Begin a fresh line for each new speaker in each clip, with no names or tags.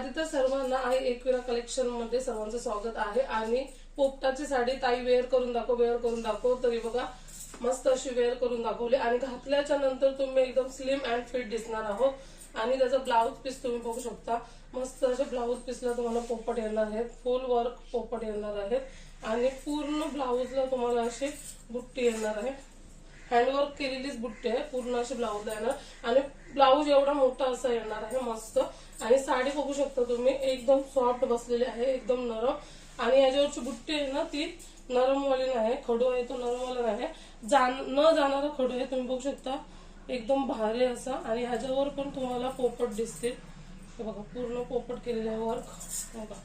आधी तर सर्वांना आहे एकविरा कलेक्शन मध्ये सर्वांचं स्वागत आहे। आणि पोपटाची साडी ताई वेअर करून दाखव तरी बघा मस्त अशी वेअर करून दाखवली आणि घातल्याच्या नंतर तुम्ही एकदम स्लिम अँड फिट दिसणार आहोत। आणि त्याचा ब्लाउज पीस तुम्ही बघू शकता, मस्त असे ब्लाउज पीसला तुम्हाला पोपट येणार आहेत, फुल वर्क पोपट येणार आहेत आणि पूर्ण ब्लाउजला तुम्हाला अशी बुट्टी येणार आहे, हँडवर्क केलेलीच बुट्टी आहे पूर्ण अशी ब्लाउजला येणार आणि ब्लाउज एवढा मोठा असा येणार आहे मस्त। आणि साडी बघू शकता तुम्ही एकदम सॉफ्ट बसलेली आहे, एकदम नरम। आणि याच्यावरची बुट्टी आहे ना ती नरमवाली नाही, खडू आहे तो नरमवाला नाही, न जाणारा खडू आहे, तुम्ही बघू शकता एकदम भारी असा। आणि ह्याच्यावर पण तुम्हाला पोपट दिसतील, हे बघा पूर्ण पोपट केलेला आहे वर्क, बघा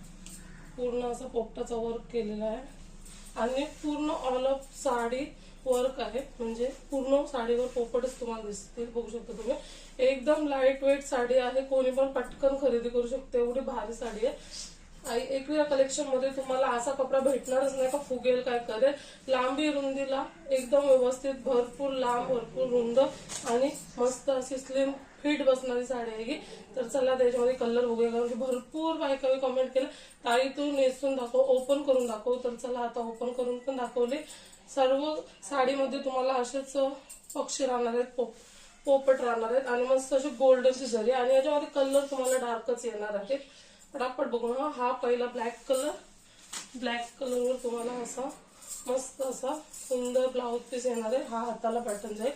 पूर्ण असं पोपटाचा वर्क केलेला आहे आणि पूर्ण ऑल ऑफ साडी वर्क आहे, म्हणजे पूर्ण साडीवर पोपटच तुम्हाला दिसतील, बघू शकता तुम्ही। एकदम लाईट वेट साडी आहे, कोणी पण पटकन खरेदी करू शकते, एवढी भारी साडी आहे। एकविरा कलेक्शन मध्ये तुम्हाला असा कपडा भेटणारच नाही का फुगेल काय करेल। लांबी रुंदीला एकदम व्यवस्थित, भरपूर लांब भरपूर रुंद आणि मस्त अशी स्लिम फिट बसणारी साडी आहे ही। तर चला त्याच्यामध्ये कलर बघूया, कारण की भरपूर बायकांनी कमेंट केलं ताई तू नेसून दाखव, ओपन करून दाखव। तर चला आता ओपन करून पण दाखवले। सर्व साडीमध्ये तुम्हाला असेच पक्षी राहणार आहेत, पोपट राहणार आहेत आणि मस्त अशी गोल्डनची जरी आणि याच्यामध्ये कलर तुम्हाला डार्कच येणार आहे। पटापट बघू ना, हा पहिला ब्लॅक कलरवर तुम्हाला असा मस्त असा सुंदर ब्लाउज पीस येणार आहे, हा हाताला पॅटर्न जाईल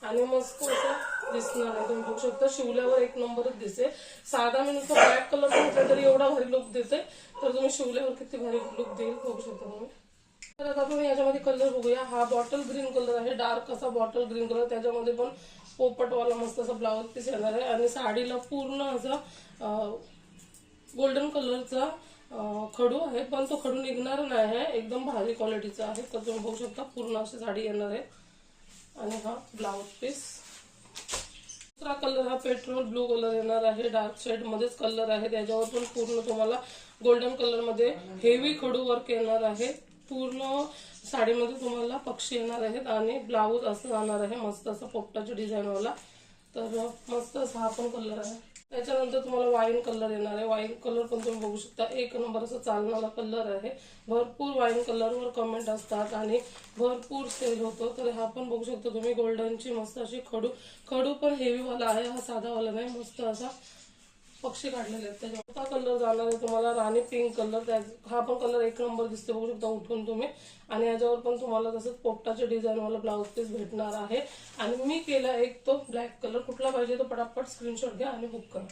आणि मस्त असं दिसणार आहे, तुम्ही बघू शकता शिवल्यावर एक नंबरच दिसेल। साधा मी नुसतं ब्लॅक कलर म्हटलं तरी एवढा भारी लुक देते, तर तुम्ही शिवल्यावर किती भारी लुक देईल बघू शकता तुम्ही। तर आता आपण याच्यामध्ये कलर बघूया, हा बॉटल ग्रीन कलर आहे, डार्क असा बॉटल ग्रीन कलर, त्याच्यामध्ये पण पोपटवाला मस्त असा ब्लाउज पीस येणार आहे आणि साडीला पूर्ण असा गोल्डन कलरचा खडू आहे, पण तो खडू निघणार नाही आहे, एकदम भारी क्वालिटीचा आहे। तर तुम्ही बघू शकता पूर्ण अशी साडी येणार आहे आणि हा ब्लाउज पीस। दुसरा कलर हा पेट्रोल ब्लू कलर येणार आहे, डार्क शेड मध्येच कलर आहे, त्याच्यावर पण पूर्ण तुम्हाला गोल्डन कलर मध्ये हेवी खडू वर्क येणार आहे। पूर्ण साडीमध्ये तुम्हाला पक्षी येणार आहेत आणि ब्लाउज असं जाणार आहे मस्त असं पोपटाच्या डिझाईन वाला। तर मस्त असा हा पण कलर आहे। त्याच्यानंतर तुम्हाला वाईन कलर येणार आहे, वाईन कलर पण तुम्ही बघू शकता एक नंबर असं चालणारा कलर आहे। भरपूर वाईन कलरवर कमेंट असतात आणि भरपूर सेल होतो, तर हा पण बघू शकता तुम्ही गोल्डनची मस्त अशी खडू पण हेवी वाला आहे, हा साधा वाला नाही, मस्त असा पक्षी काढलेले आहेत। त्याचा कलर जाणार आहे तुम्हाला राणी पिंक कलर, हा पण कलर एक नंबर दिसते बघू शकता उठून तुम्ही। आणि याच्यावर पण तुम्हाला तसंच पोपटाच्या डिझाईन वाला ब्लाउज पीस भेटणार आहे। आणि मी केला एक तो ब्लॅक कलर, कुठला पाहिजे तो पटापट स्क्रीनशॉट घ्या आणि बुक करा।